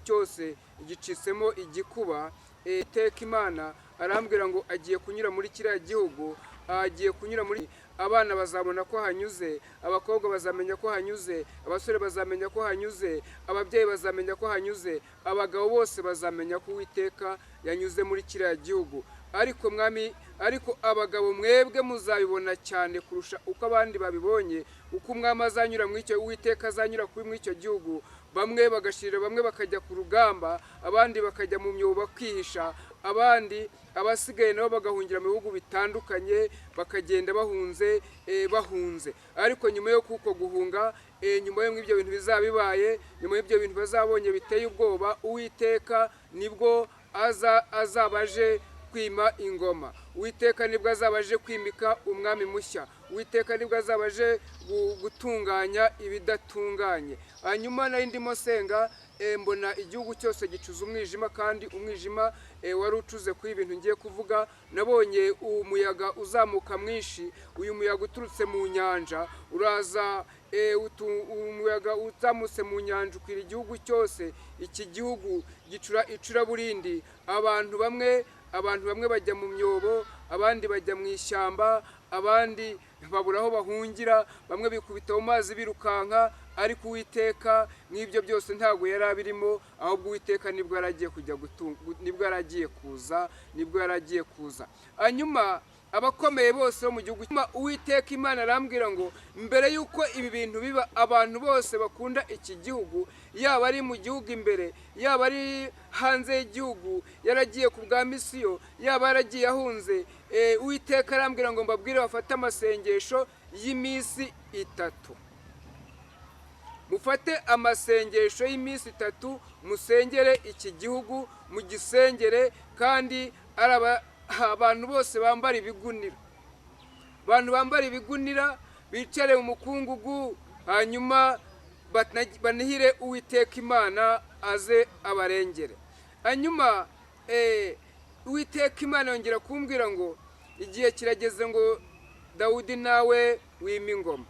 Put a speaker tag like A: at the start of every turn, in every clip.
A: cyose gicitsemo igikuba. Iteka Imana arambwira ngo agiye kunyura muri kiriya gihugu, agiye kunyura muri abana bazabona ko hanyuze, abakobwa bazamenya ko hanyuze, abasore bazamenya ko hanyuze, ababyeyi bazamenya ko hanyuze, abagabo bose bazamenya ko Uwiteka yanyuze muri kiriya gihugu. Ariko abagabo mwebwe muzabibona cyane kurusha uko abandi babibonye, uko umwami azanyura muri icyo, Uwiteka azanyura muri icyo gihugu. Bamwe bagashirira, bamwe bakajya ku rugamba, abandi bakajya mu myobo bakihisha, abandi abasigaye nabo bagahungira mu bihugu bitandukanye, bakagenda bahunze. Ariko nyuma yo kuko guhunga, nyuma y'ibyo bintu bizaba bibaye, nyuma y'ibyo bintu bazabonye biteye ubwoba, Uwiteka nibwo azabaje kwima ingoma. Uwiteka nibwo azabaje kwimika umwami mushya. Uwiteka nibwo azabaje gutunganya ibidatunganye. Hanyuma nari ndimo senga, mbona igihugu cyose gicuza umwijima, kandi umwijima wari ucuze kuri ibintu ngiye kuvuga. Nabonye umuyaga uzamuka mwinshi, uyu muyaga uturutse mu nyanja uraza, umuyaga uzamutse mu nyanja ukwira igihugu cyose. Iki gihugu gicura icuraburindi, abantu bamwe bajya mu myobo, abandi bajya mu ishyamba, abandi babura aho bahungira, bamwe bikubita mu mazi birukanka. Ariko Uwiteka n'ibyo byose ntabwo yari abirimo, ahubwo Uwiteka nibwo yaragiye kuza. Hanyuma abakomeye bose bo mu gihugu, Uwiteka Imana arambwira ngo mbere y'uko ibi bintu biba, abantu bose bakunda iki gihugu, yaba ari mu gihugu imbere, yaba ari hanze y'igihugu, yaragiye ku bwa misiyo, yaba yaragiye ahunze, Uwiteka arambwira ngo mbabwire bafate amasengesho y'iminsi 3. Mufate amasengesho y'iminsi 3, musengere iki gihugu, mugisengere, kandi abantu bose bambara ibigunira. Abantu bambara ibigunira bicare mu mukungugu, hanyuma banihire Uwiteka Imana aze abarengere. Hanyuma Uwiteka Imana yongera kumbwira ngo igihe kirageze ngo Dawudi nawe wima ingoma.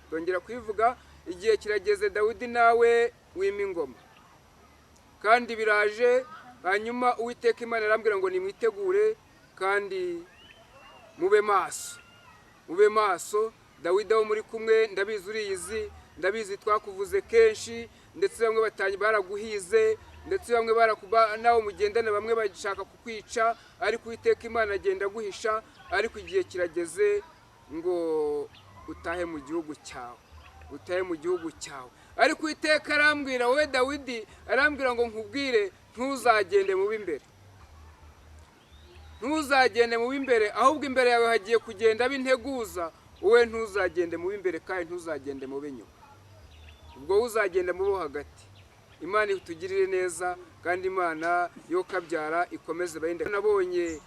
A: Ndongera kubivuga, igihe kirageze Dawudi nawe wima ingoma, kandi biraje. Hanyuma Uwiteka Imana arambwira ngo nimwitegure kandi mube maso. Dawidi aho muri kumwe ndabizi uriyizi, ndabizi twakuvuze kenshi, ndetse bamwe baraguhize, ndetse bamwe nawe mugendana, bamwe bashaka kukwica, ariko Uwiteka Imana agenda guhisha. Ariko igihe kirageze ngo utahe mu gihugu cyawe. Ariko Uwiteka arambwira, wowe Dawidi, arambwira ngo nkubwire, ntuzagende mu b'imbere, ahubwo imbere yawe hagiye kugenda b'integuza. Wowe ntuzagende mu b'imbere, kandi ntuzagende mu b'inyuma, ubwo uzagenda mu bo hagati. Imana itugirire neza, kandi Imana yo kabyara ikomeze bayinde. Nabonye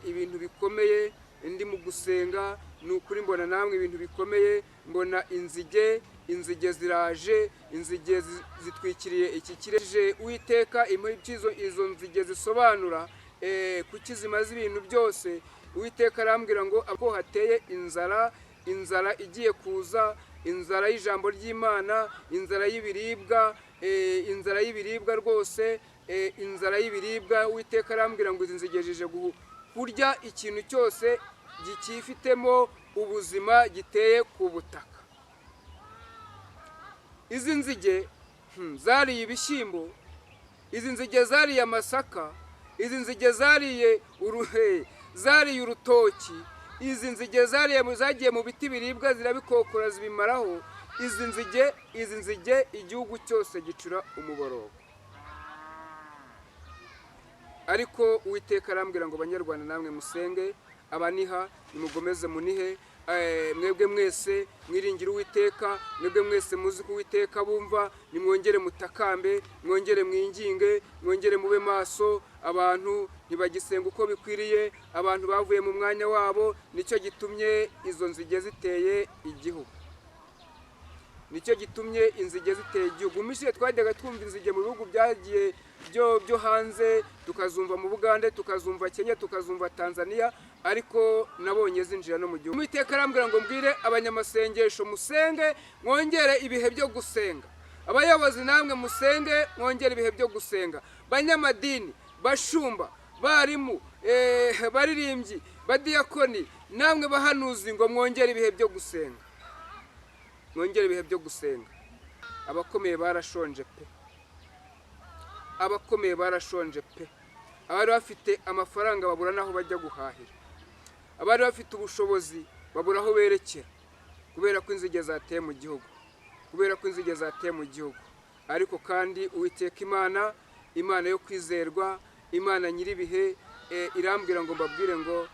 A: ibintu bikomeye ndi mu gusenga, ni ukuri mbona namwe ibintu bikomeye. Mbona inzige ziraje, inzige zitwikiriye iki kirere. Uwiteka izo nzige zisobanura kuki zimaze ibintu byose. Uwiteka arambwira ngo ko hateye inzara igiye kuza, inzara y'ijambo ry'Imana, inzara y'ibiribwa rwose, inzara y'ibiribwa. Uwiteka arambwira ngo izi nzige zije kurya ikintu cyose gikifitemo ubuzima giteye ku butaka. Izi nzige zariye ibishyimbo, izi nzige zariye amasaka, izi nzige zariye urutoki, izi nzige zagiye mu biti biribwa zirabikokora zibimaraho. Izi nzige igihugu cyose gicura umuborogo. Ariko Uwiteka arambwira ngo banyarwanda namwe musenge, abaniha nimugomeze munihe. Mwebwe mwese mwiringira Uwiteka, mwebwe mwese muzi ko Uwiteka bumva, nimwongere mutakambe, mwongere mwinginge, mwongere mube maso. Abantu ntibagisenga uko bikwiriye, abantu bavuye mu mwanya wabo. Nicyo gitumye izo nzige ziteye igihugu, nicyo gitumye inzige ziteye igihugu. Mishiye twajyaga twumva inzige mu bihugu byagiye byo hanze, tukazumva mu Bugande, tukazumva Kenya, tukazumva Tanzania, ariko nabonye zinjira no mu gihugu. Uwiteka arambwira ngo mbwire abanyamasengesho musenge, mwongere ibihe byo gusenga. abayobozi namwe musenge mwongere ibihe byo gusenga, banyamadini, bashumba, barimu, baririmbyi, badiyakoni, namwe bahanuzi ngo mwongere ibihe byo gusenga, mwongere ibihe byo gusenga. Abakomeye barashonje pe, abakomeye barashonje pe, abari bafite amafaranga babura naho bajya guhahira, abari bafite ubushobozi babura aho berekera, kubera ko inzige zateye mu gihugu, kubera ko inzige zateye mu gihugu. Ariko kandi Uwiteka Imana, Imana yo kwizerwa, Imana nyiribihe, irambwira ngo mbabwire ngo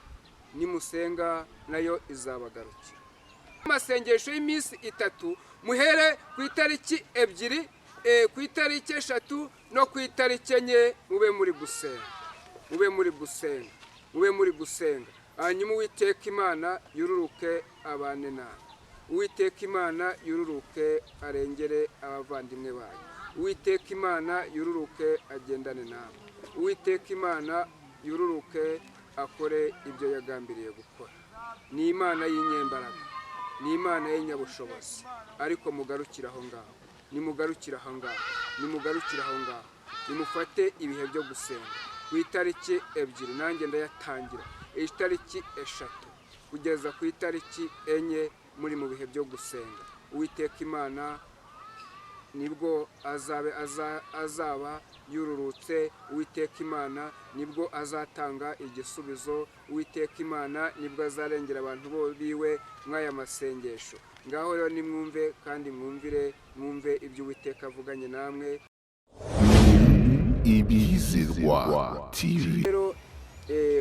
A: nimusenga nayo izabagarukira. Amasengesho y'iminsi 3 muhere ku itariki 2, ku itariki 3 no ku itariki 4 mube muri gusenga, mube muri gusenga, mube muri gusenga. Hanyuma Uwiteka Imana yururuke abane nawe, Uwiteka Imana yururuke arengere abavandimwe bayo, Uwiteka Imana yururuke agendane nawe, Uwiteka Imana yururuke akore ibyo yagambiriye gukora. Ni Imana y'inyembaraga, ni Imana y'inyabushobozi. Ariko mugarukira aho ngaho, nimugarukira aho ngaho, nimugarukira aho ngaho, nimufate ibihe byo gusenga. Ku itariki 2 nanjye ndayatangira, itariki 3 kugeza ku itariki 4 muri mu bihe byo gusenga. Uwiteka Imana nibwo azaba yururutse, Uwiteka Imana nibwo azatanga igisubizo, Uwiteka Imana nibwo azarengera abantu biwe mw'aya masengesho. Ngaho rero nimwumve kandi mwumve ibyo Uwiteka avuganye namwe.
B: Ibizirwa TV.
A: Rero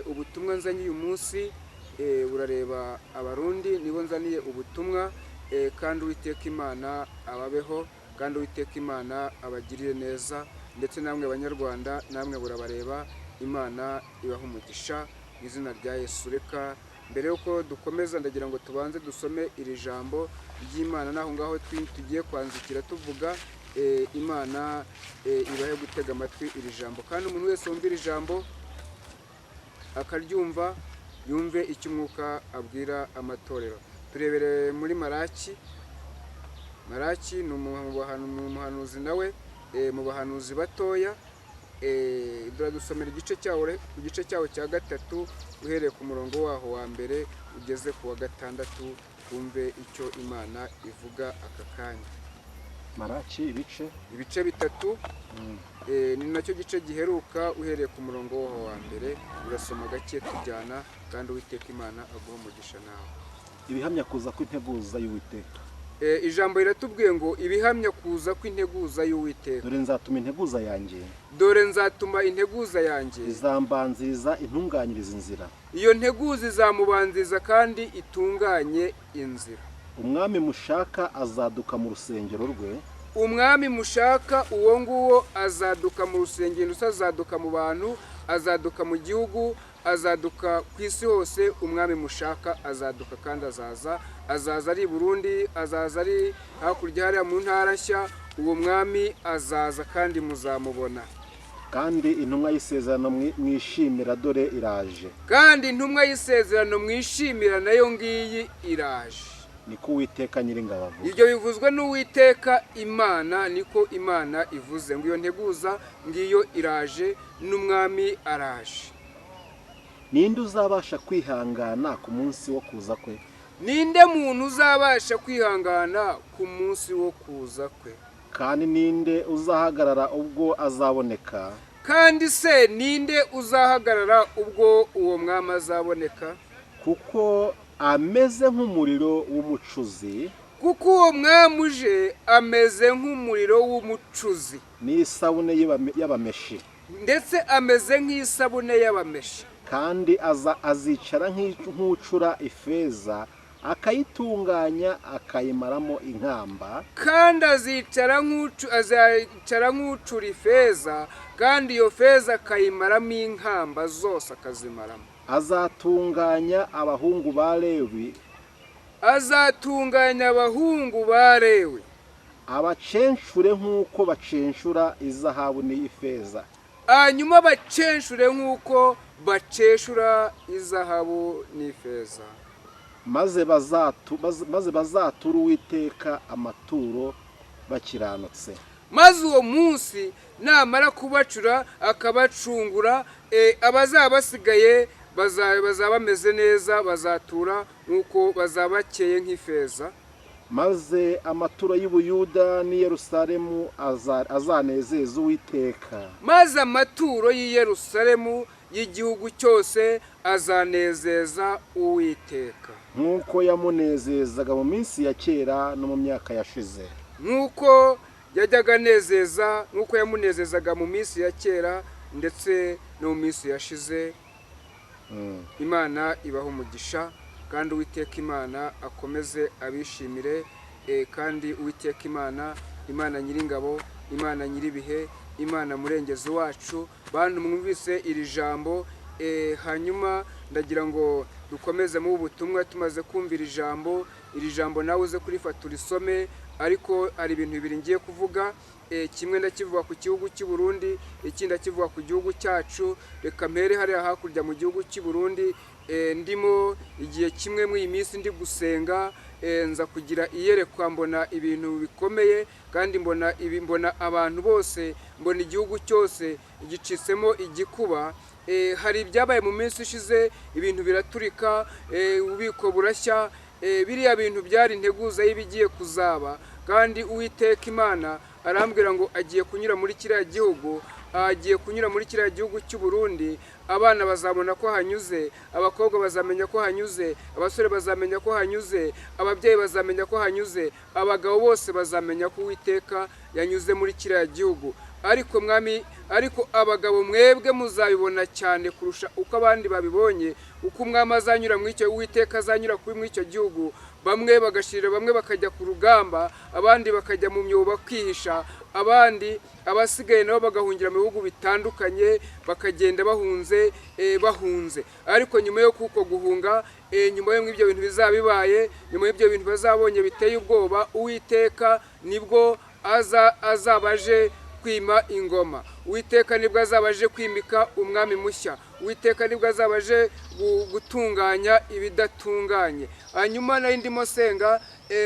A: ubutumwa nzanye uyu munsi burareba abarundi, nibo nzaniye ubutumwa, kandi Uwiteka Imana ababeho, kandi Uwiteka Imana abagirire neza, ndetse namwe abanyarwanda namwe burabareba. Imana ibaha umugisha mu izina rya Yesu. Reka mbere yuko dukomeza ndagira ngo tubanze dusome iri jambo ry'Imana, naho ngaho tugiye kwanzikira tuvuga. Imana ibahe gutega amatwi iri jambo, kandi umuntu wese wumva iri jambo akaryumva yumve icyo Umwuka abwira amatorero. Turebere muri Maraki ni umuhanuzi nawe, mu bahanuzi batoya. Dusomera igice cyawo cya 3 uhereye ku murongo waho wa mbere ugeze ku wa 6, twumve icyo Imana ivuga aka kanya.
C: Maraki ibice
A: 3, ni nacyo gice giheruka uhereye ku murongo waho wa mbere, urasoma gake tujyana, kandi Uwiteka Imana aguha umugisha nawe.
C: Ibihamya kuza kw'integuza y'Uwiteka.
A: Ijambo riratubwiye ngo ibihamya kuza kw'integuza y'Uwiteka.
C: Dore nzatuma integuza yanjye,
A: dore nzatuma integuza yanjye
C: izambanziriza intunganyiriza inzira.
A: Iyo nteguza izamubanziriza kandi itunganye inzira.
C: Umwami mushaka azaduka mu rusengero rwe.
A: Umwami mushaka uwo nguwo azaduka mu rusengero, azaduka mu bantu, azaduka mu gihugu, azaduka ku isi hose. Umwami mushaka azaduka, kandi azaza ari Burundi, azaza ari hakurya hariya mu ntara nshya. Uwo mwami azaza kandi muzamubona.
C: Kandi intumwa y'isezerano mwishimira dore iraje.
A: Kandi intumwa y'isezerano mwishimira nayo ngiyi iraje.
C: Niko Uwiteka Nyiringabo avuga.
A: Ibyo bivuzwe n'Uwiteka Imana, niko Imana ivuze ngo iyo nteguza ngiyo iraje, n'umwami araje.
C: Ninde uzabasha kwihangana ku munsi wo kuza kwe?
A: Ninde muntu uzabasha kwihangana ku munsi wo kuza kwe?
C: Kandi ninde uzahagarara ubwo azaboneka?
A: Kandi se ninde uzahagarara ubwo uwo mwami azaboneka?
C: Kuko ameze nk'umuriro w'umucuzi.
A: Kuko uwo mwami uje ameze nk'umuriro w'umucuzi,
C: n'isabune y'abameshi,
A: ndetse ameze nk'isabune y'abameshi.
C: Kandi azicara nk'ucura ifeza akayitunganya akayimaramo inkamba.
A: Kandi azicara nk'ucura ifeza, kandi iyo feza akayimaramo inkamba zose akazimaramo.
C: Azatunganya abahungu ba Lewi.
A: Azatunganya abahungu ba Lewi,
C: abacenchure nk'uko bacenshura izahabu n'ifeza.
A: hanyuma bacenchure nk'uko baceshura izahabu n'ifeza.
C: Maze bazatura Uwiteka amaturo bakiranutse.
A: maze uwo munsi namara kubacura akabacungura, abazaba basigaye bazaba bameze neza, bazatura nk'uko bazaba bakeye nk'ifeza.
C: Maze amaturo y'Ubuyuda n'i Yerusalemu azanezeza Uwiteka.
A: Maze amaturo y'i Yerusalemu y'igihugu cyose azanezeza Uwiteka,
C: nk'uko yamunezezaga mu minsi ya kera no mu myaka yashize.
A: nk'uko yajyaga anezeza, nk'uko yamunezezaga mu minsi ya kera ndetse no mu minsi yashize. Imana ibaha umugisha, kandi Uwiteka Imana akomeze abishimire, kandi Uwiteka Imana Nyiringabo, Imana Nyiribihe, Imana Murengezi wacu. Bantu mwumvise iri jambo, hanyuma ndagira ngo dukomeze mu butumwa. Tumaze kumvira iri jambo nawe uze kurifata urisome, ariko hari ibintu bibiri ngiye kuvuga. Kimwe ndakivuga ku gihugu cy'u Burundi, ikindi ndakivuga ku gihugu cyacu. Reka mpere hariya hakurya mu gihugu cy'u Burundi. Ndimo igihe kimwe mu iyi minsi ndi gusenga, nza kugira iyerekwa, mbona ibintu bikomeye, kandi mbona abantu bose, mbona igihugu cyose gicitsemo igikuba. Hari ibyabaye mu minsi ishize, ibintu biraturika, ububiko burashya. Biriya bintu byari integuza y'ibigiye kuzaba, kandi Uwiteka Imana arambwira ngo agiye kunyura muri kiriya gihugu, agiye kunyura muri kiriya gihugu cy'u Burundi. Abana bazabona ko hanyuze, abakobwa bazamenya ko hanyuze, abasore bazamenya ko hanyuze, ababyeyi bazamenya ko hanyuze, abagabo bose bazamenya ko Uwiteka yanyuze muri kiriya gihugu. Ariko abagabo mwebwe muzabibona cyane kurusha uko abandi babibonye, uko umwami azanyura mu icyo, Uwiteka azanyura muri icyo gihugu. Bamwe bagashirira, bamwe bakajya ku rugamba, abandi bakajya mu myobo bakihisha, abandi abasigaye nabo bagahungira mu bihugu bitandukanye, bakagenda bahunze. Ariko nyuma yo kuko guhunga, nyuma y'ibyo bintu bizaba bibaye, nyuma y'ibyo bintu bazabonye biteye ubwoba, Uwiteka nibwo azaba aje kwima ingoma. Uwiteka nibwo azaba aje kwimika umwami mushya. Uwiteka nibwo azaba aje gutunganya ibidatunganye. Hanyuma nari ndimo senga,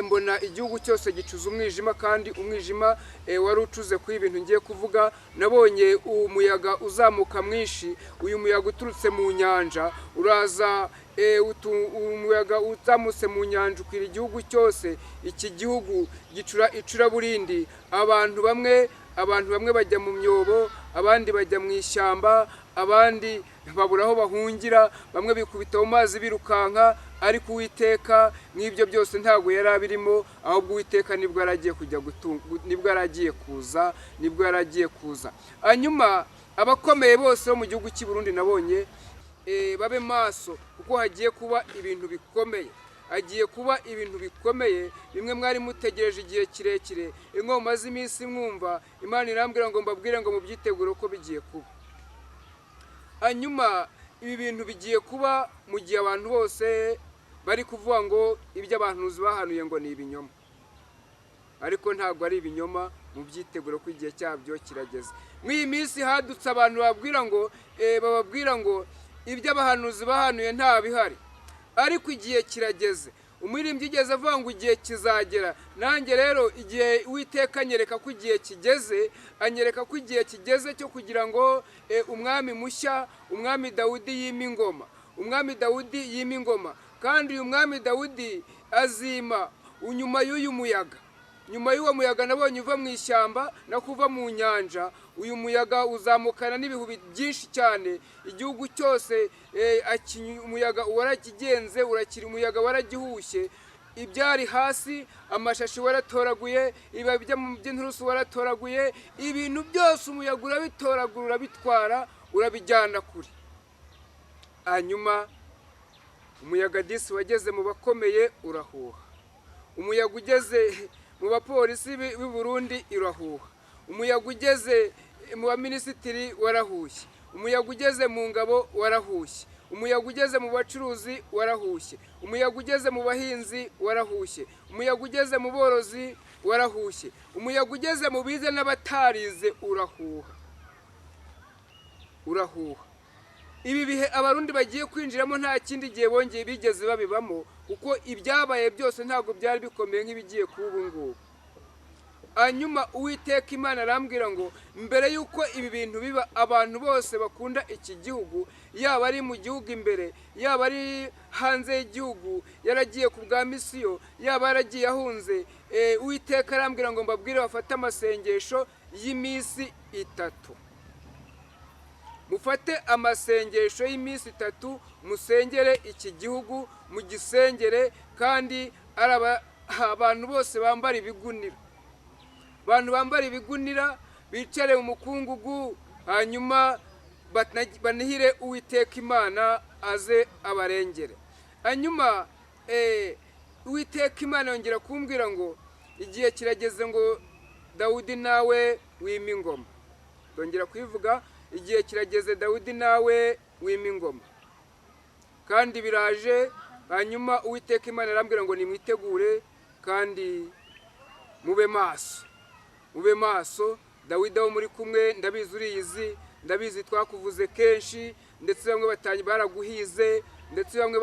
A: mbona igihugu cyose gicuza umwijima, kandi umwijima wari ucuze kuri ibintu ngiye kuvuga. Nabonye umuyaga uzamuka mwinshi, uyu muyaga uturutse mu nyanja uraza, umuyaga uzamutse mu nyanja ukwira igihugu cyose. Iki gihugu gicura icuraburindi. Abantu bamwe bajya mu myobo, abandi bajya mu ishyamba, abandi babura aho bahungira, bamwe bikubita mu mazi birukanka. Ariko Uwiteka n'ibyo byose ntabwo yari abirimo, ahubwo Uwiteka nibwo yaragiye kuza. Hanyuma abakomeye bose bo mu gihugu cy'u Burundi nabonye, babe maso, kuko hagiye kuba ibintu bikomeye. Agiye kuba ibintu bikomeye, bimwe mwari mutegereje igihe kirekire, inko maze iminsi mwumva. Imana irambwira ngo mbabwire ngo mubyitegure uko bigiye kuba. Hanyuma ibi bintu bigiye kuba mu gihe abantu bose bari kuvuga ngo ibyo abahanuzi bahanuye ngo ni ibinyoma. Ariko ntabwo ari ibinyoma, mubyitegure ko igihe cyabyo kirageze. Muri iyi minsi hadutse abantu bababwira ngo ibyo abahanuzi bahanuye nta bihari. Ariko igihe kirageze. Umuririmbyi igeze avuga ngo igihe kizagera. Nanjye rero igihe Uwiteka anyereka ko igihe kigeze, anyereka ko igihe kigeze cyo kugira ngo umwami mushya, umwami Dawudi yime ingoma. Umwami Dawudi yime ingoma. Kandi uyu mwami Dawudi azima unyuma y'uyu muyaga. Nyuma y'uwo muyaga nabonye uva mu ishyamba no kuva mu nyanja. Uyu muyaga uzamukana n'ibihu byinshi cyane. Igihugu cyose umuyaga warakigenze, umuyaga waragihushye. Ibyari hasi, amashashi waratoraguye, ibibabi by'inturusu waratoraguye, ibintu byose umuyaga urabitoragura, urabitwara, urabijyana kure. Hanyuma umuyaga disi wageze mu bakomeye urahuha. Umuyaga ugeze mu bapolisi b'i Burundi irahuha. Umuyaga ugeze mu baminisitiri warahushye. Umuyaga ugeze mu ngabo warahushye. Umuyaga ugeze mu bacuruzi warahushye. Umuyaga ugeze mu bahinzi warahushye. Umuyaga ugeze mu borozi warahushye. Umuyaga ugeze mu bize n'abatarize urahuha. Ibi bihe abarundi bagiye kwinjiramo nta kindi gihe bongeye bigeze babibamo, kuko ibyabaye byose ntabwo byari bikomeye nk'ibigiye kuba ubu ngubu. hanyuma uwiteka imana arambwira ngo mbere y'uko ibi bintu biba abantu bose bakunda iki gihugu, yaba ari mu gihugu imbere, yaba ari hanze y'igihugu, yaragiye ku bwa misiyo, yaba yaragiye ahunze, uwiteka arambwira ngo mbabwire bafate amasengesho y'iminsi 3. Mufate amasengesho y'iminsi 3 musengere iki gihugu, mugisengere, kandi abantu bose bambara ibigunira, abantu bambara ibigunira bicare mu mukungugu, hanyuma banihire uwiteka imana aze abarengere. Hanyuma uwiteka imana yongera kumbwira ngo igihe kirageze ngo Dawudi nawe wima ingoma. Ndongera kwivuga, igihe kirageze Dawudi nawe wima ingoma, kandi biraje. Hanyuma uwiteka imana arambwira ngo nimwitegure kandi mube maso, mube maso. Dawidi aho muri kumwe ndabizi uriyizi, ndabizi twakuvuze kenshi, ndetse bamwe batanyi baraguhize, ndetse bamwe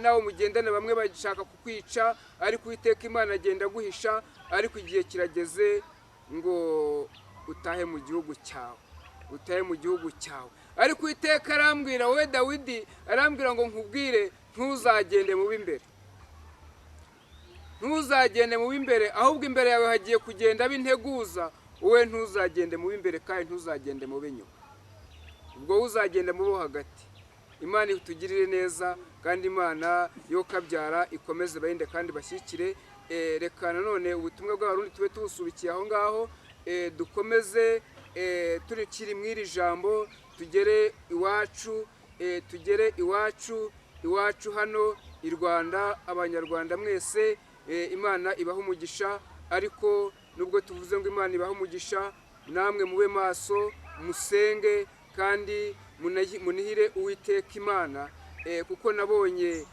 A: nawe mugendana, bamwe bashaka kukwica, ariko uwiteka imana agenda guhisha. Ariko igihe kirageze ngo utahe mu gihugu cyawe, utahe mu gihugu cyawe. Ariko uwiteka arambwira, wowe Dawidi, arambwira ngo nkubwire ntuzagende mu b'imbere, ntuzagende mu b'imbere, ahubwo imbere yawe hagiye kugenda b'integuza. Wowe ntuzagende mu b'imbere kandi ntuzagende mu b'inyuma, ubwo uzagenda mu bo hagati. Imana itugirire neza, kandi Imana yo kabyara ikomeze barinde kandi bashyikire. Reka nanone ubutumwa bw'abarundi tube tubusubikiye aho ngaho, dukomeze turikiri mw'iri jambo, tugere iwacu, tugere iwacu hano i Rwanda. Abanyarwanda mwese, Imana ibaha umugisha. Ariko nubwo tuvuze ngo Imana ibaha umugisha, namwe mube maso, musenge kandi munihire uwiteka imana, kuko nabonye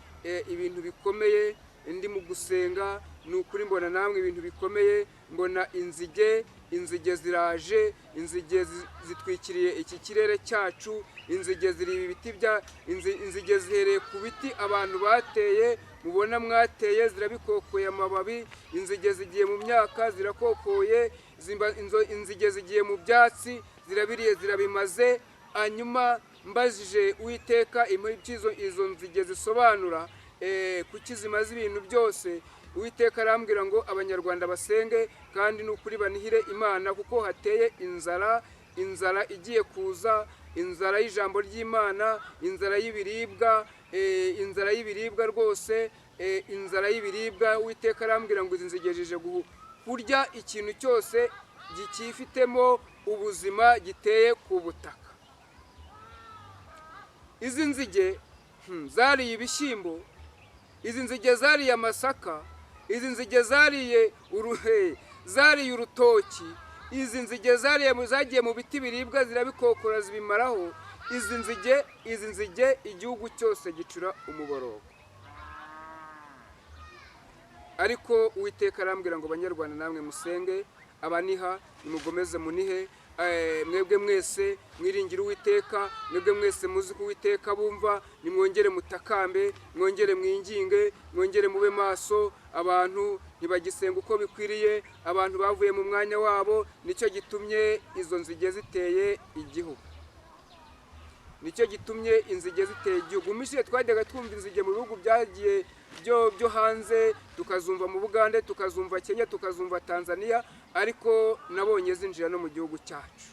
A: ibintu bikomeye ndi mu gusenga. Ni ukuri mbona namwe ibintu bikomeye, mbona inzige ziraje, inzige zitwikiriye iki kirere cyacu, inzige ziri ibiti inzige zihereye ku biti abantu bateye, mubona mwateye, zirabikokoye amababi. Inzige zigiye mu myaka zirakokoye, inzige zigiye mu byatsi zirabiriye zirabimaze. Hanyuma mbajije uwiteka izo nzige zisobanura kuki zimaze ibintu byose. Uwiteka arambwira ngo abanyarwanda basenge kandi n'ukuri banihire imana, kuko hateye inzara igiye kuza, inzara y'ijambo ry'Imana, inzara y'ibiribwa, inzara y'ibiribwa rwose, inzara y'ibiribwa. Uwiteka arambwira ngo izi nzige zije kurya ikintu cyose gikifitemo ubuzima giteye ku butaka. Izi nzige zariye ibishyimbo, izi nzige zariye amasaka, izi nzige zariye urutoki, izi nzige zagiye mu biti biribwa zirabikokora zibimaraho. Izi nzige igihugu cyose gicura umuborogo. Ariko uwiteka arambwira ngo banyarwanda namwe musenge, abaniha nimugomeze munihe. Mwebwe mwese mwiringira uwiteka, mwebwe mwese muzi ko uwiteka bumva, nimwongere mutakambe, mwongere mwinginge, mwongere mube maso. Abantu ntibagisenga uko bikwiriye, abantu bavuye mu mwanya wabo. Nicyo gitumye izo nzige ziteye igihugu, nicyo gitumye inzige ziteye igihugu. Mishiye twajyaga twumva inzige mu bihugu byagiye byo hanze, tukazumva mu Bugande, tukazumva Kenya, tukazumva Tanzania, ariko nabonye zinjira no mu gihugu cyacu,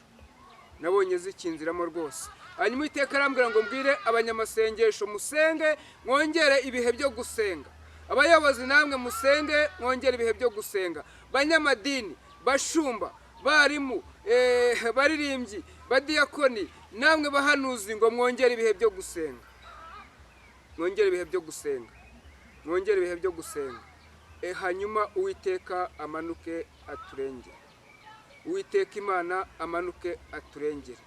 A: nabonye zikinziramo rwose. Hanyuma uwiteka arambwira ngo mbwire abanyamasengesho musenge, mwongere ibihe byo gusenga. Abayobozi namwe musenge, mwongere ibihe byo gusenga. Banyamadini, bashumba, barimu, baririmbyi, badiyakoni, namwe bahanuzi, ngo mwongere ibihe byo gusenga, mwongere ibihe byo gusenga, mwongere ibihe byo gusenga. Hanyuma uwiteka amanuke aturengere, uwiteka imana amanuke aturengere.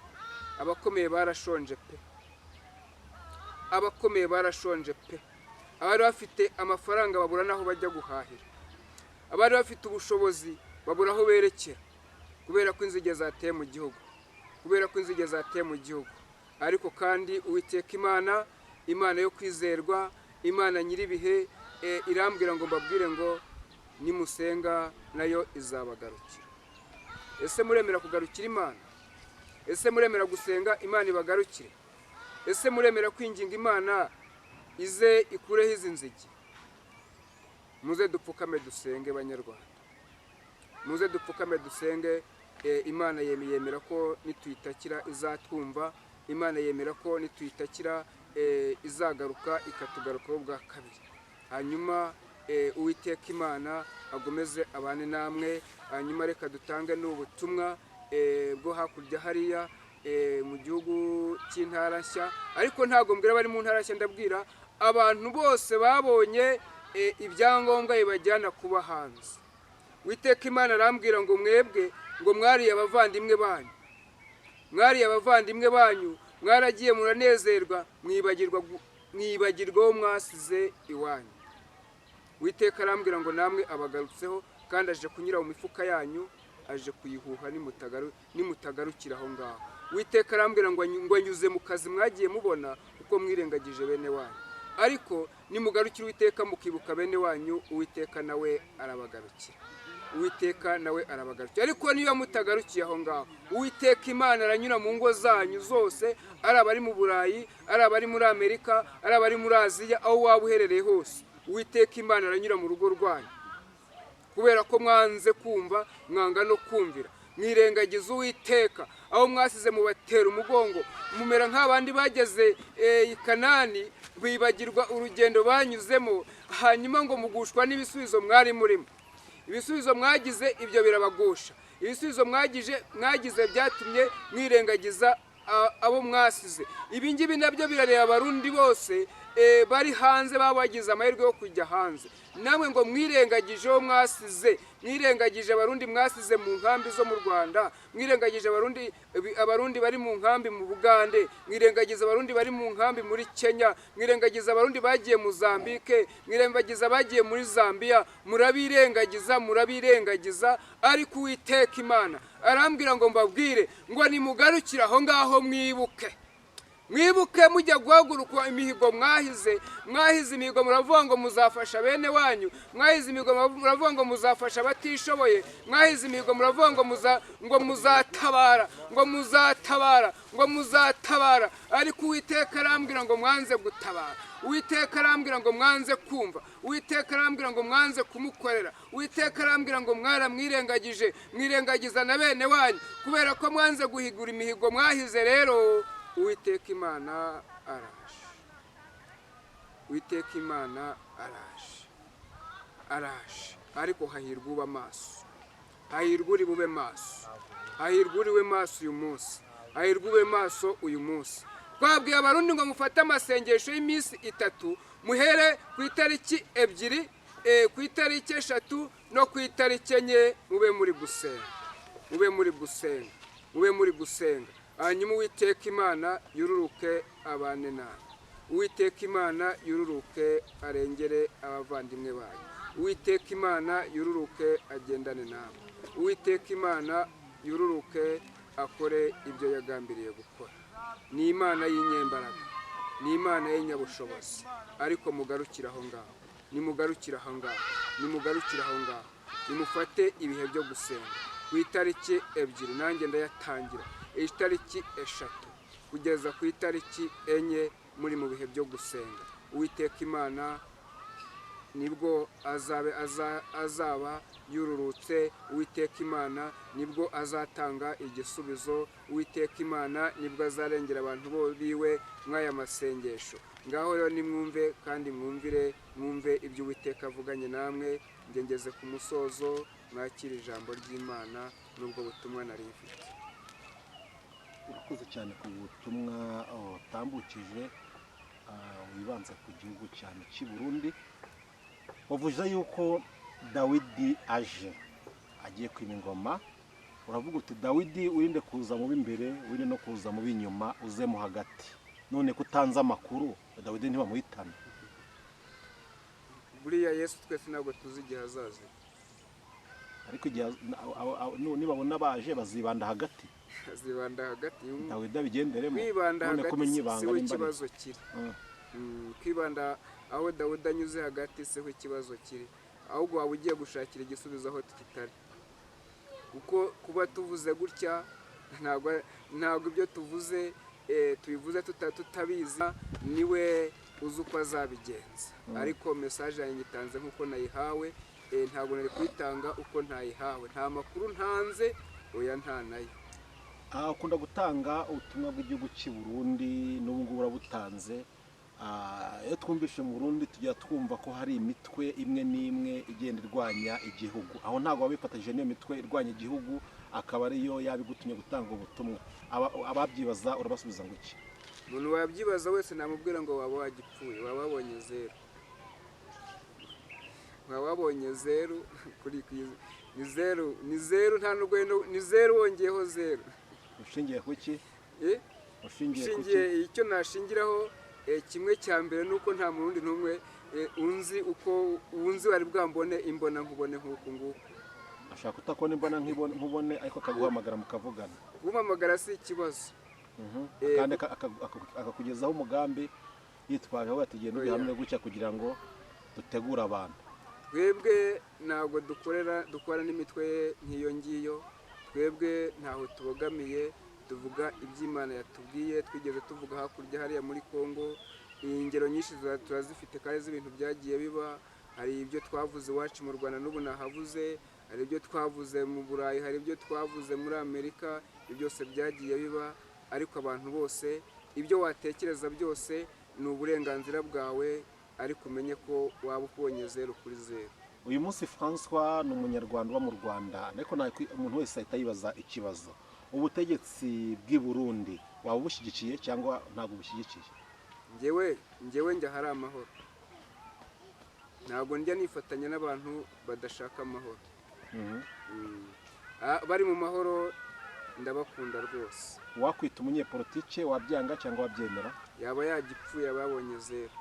A: Abakomeye barashonje pe, abakomeye barashonje pe. Abari bafite amafaranga babura naho bajya guhahira, abari bafite ubushobozi babura aho berekera, kubera ko inzige zateye mu gihugu, kubera ko inzige zateye mu gihugu. Ariko kandi uwiteka imana, imana yo kwizerwa, imana nyiribihe, irambwira ngo mbabwire ngo nimusenga nayo izabagarukira. ese muremera kugarukira imana? Ese muremera gusenga imana ibagarukire? Ese muremera kwinginga imana ize ikureho izi nzige? Muze dupfukame dusenge banyarwanda, muze dupfukame dusenge. Imana yemera ko nituyitakira izatwumva, imana yemera ko nituyitakira izagaruka ikatugarukaho bwa kabiri. Hanyuma Uwiteka Imana agomeze abane namwe. Hanyuma reka dutange n'ubutumwa bwo hakurya hariya mu gihugu cy'intara nshya, ariko ntabwo mbwira bari mu ntara nshya, ndabwira abantu bose babonye ibyangombwa bibajyana kuba hanze. Uwiteka Imana arambwira ngo mwebwe ngo mwariye abavandimwe banyu, mwariye abavandimwe banyu, mwaragiye muranezerwa, mwibagirwa wo mwasize iwanyu. Uwiteka arambwira ngo namwe abagarutseho, kandi aje kunyura mu mifuka yanyu, aje kuyihuha nimutagarukira aho ngaho. Uwiteka arambwira ngo anyuze mu kazi mwagiye mubona uko mwirengagije bene wanyu, ariko nimugarukira Uwiteka mukibuka bene wanyu, Uwiteka nawe arabagarukira. Uwiteka nawe arabagarukira. Ariko niyo mutagarukiye aho ngaho, Uwiteka Imana aranyura mu ngo zanyu zose, ari abari mu Burayi, ari abari muri Amerika, ari abari muri Aziya, aho waba uherereye hose, Uwiteka Imana aranyura mu rugo rwanyu. Kubera ko mwanze kumva, mwanga no kumvira, mwirengagiza Uwiteka, aho mwasize mubatera umugongo, mumera nk'abandi bageze i Kanani, bibagirwa urugendo banyuzemo, hanyuma ngo mugushwa n'ibisubizo mwari murimo. Ibisubizo mwagize ibyo birabagusha, ibisubizo mwagize byatumye mwirengagiza abo mwasize. Ibi ngibi nabyo birareba abarundi bose bari hanze, babagize amahirwe yo kujya hanze. Namwe ngo mwirengagije aho mwasize, mwirengagije abarundi mwasize mu nkambi zo mu Rwanda, mwirengagije abarundi bari mu nkambi mu Bugande, mwirengagiza abarundi bari mu nkambi muri Kenya, mwirengagiza abarundi bagiye mu Zambike, mwirengagiza bagiye muri Zambia. Murabirengagiza, ariko Uwiteka Imana arambwira ngo mbabwire ngo nimugarukire aho ngaho, mwibuke mujya guhaguruka imihigo mwahize imihigo, muravuga ngo muzafasha bene wanyu, mwahize imihigo muravuga ngo muzafasha abatishoboye, mwahize imihigo muravuga ngo muzatabara, ariko Uwiteka arambwira ngo mwanze gutabara. Uwiteka arambwira ngo mwanze kumva, Uwiteka arambwira ngo mwanze kumukorera, Uwiteka arambwira ngo mwirengagiza na bene wanyu, kubera ko mwanze guhigura imihigo mwahize. Rero Uwiteka Imana araje, Uwiteka Imana araje, ariko hahirwa uba maso, hahirwa uri bube maso, hahirwa uri we maso uyu munsi, hahirwa ube maso uyu munsi. Twabwiye abarundi ngo mufate amasengesho y'iminsi 3, muhere ku itariki 2, ku itariki 3 no ku itariki 4, mube muri gusenga. Hanyuma Uwiteka Imana yururuke abane nawe, Uwiteka Imana yururuke arengere abavandimwe bayo, Uwiteka Imana yururuke agendane nawe, Uwiteka Imana yururuke akore ibyo yagambiriye gukora. Ni Imana y'inyembaraga, ni Imana y'inyabushobozi, ariko mugarukira aho ngaho, nimugarukira aho ngaho, nimufate ibihe byo gusenga. Ku itariki 2 nanjye ndayatangira, itariki 3 kugeza ku itariki 4 muri mu bihe byo gusenga. Uwiteka Imana nibwo azaba yururutse, Uwiteka Imana nibwo azatanga igisubizo, Uwiteka Imana nibwo azarengera abantu biwe mw'aya masengesho. Ngaho rero nimwumve kandi mwumve ibyo Uwiteka avuganye namwe. Ngengeze ku musozo, mwakira ijambo ry'Imana n'ubwo butumwa nari mfite.
C: Urakoze cyane ku butumwa utambukije, wibanze ku gihugu cyane cy'i Burundi. Wavuze yuko Dawidi agiye kwima ingoma, uravuga uti Dawidi wirinde kuza mu b'imbere, wirinde no kuza mu b'inyuma, uze mu hagati. None kutanze amakuru, Dawidi ntibamuhitana.
A: Buriya Yesu twese ntabwo tuzi igihe azaza,
C: ariko nibabona baje bazibanda hagati, Dawidi abigenderemo.
A: Kwibanda hagati siho ikibazo kiri, kwibanda aho Dawidi anyuze hagati siho ikibazo kiri, ahubwo waba ugiye gushakira igisubizo aho kitari. kuko kuba tuvuze gutya ntabwo ibyo tuvuze tubivuze tutabizi, niwe uzi uko azabigenza. Ariko mesaje yanjye nyitanze nk'uko nayihawe, ntabwo nari kuyitanga uko ntayihawe, nta makuru ntanze, oya nta nayo.
C: Ukunda gutanga ubutumwa bw'igihugu cy'i Burundi, n'ubu ngubu urabutanze. Iyo twumvise mu Burundi tujya twumva ko hari imitwe imwe n'imwe igenda irwanya igihugu, aho ntabwo wabifatanyije n'iyo mitwe irwanya igihugu akaba ariyo yabigutumye gutanga ubutumwa. Ababyibaza urabasubiza ngo iki?
A: Umuntu wabyibaza wese namubwira ngo waba wagipfuye, waba wabonye zeru, waba wabonye zeru kuri ni zeru nta nubwo ni zeru wongeyeho zeru.
C: Ushingiye ku ki?
A: Ushingiye icyo nashingiraho, kimwe cya mbere nuko nta murundi n'umwe unzi wari bwambone imbona nkubone nk'uku nguku.
C: Ashaka utakona imbona nkubone ariko akaguhamagara mukavugana.
A: Guhamagara si ikibazo,
C: kandi akakugezaho umugambi yitwaje aho tugenda ubihamye gutya kugira ngo dutegure abantu.
A: Twebwe ntabwo dukora n'imitwe nk'iyo ngiyo, twebwe ntaho tubogamiye, tuvuga iby'Imana yatubwiye. Twigeze tuvuga hakurya hariya muri Kongo, ingero nyinshi turazifite kandi z'ibintu byagiye biba. Hari ibyo twavuze iwacu mu Rwanda n'ubu nahavuze, hari ibyo twavuze mu Burayi, hari ibyo twavuze muri Amerika, ibyo byose byagiye biba. Ariko abantu bose ibyo watekereza byose ni uburenganzira bwawe, ariko umenye ko waba ubonye zeru kuri zeru.
C: Uyu munsi François ni umunyarwanda uba mu Rwanda, ariko umuntu wese ahita yibaza ikibazo: ubutegetsi bw'i Burundi waba ubushyigikiye cyangwa ntabwo ubushyigikiye?
A: Njyewe njya hari amahoro, ntabwo njya nifatanya n'abantu badashaka amahoro. Bari mu mahoro ndabakunda rwose.
C: Wakwita umunyepolitike wabyanga cyangwa wabyemera?
A: Yaba yagipfuye, aba yabonye zeru.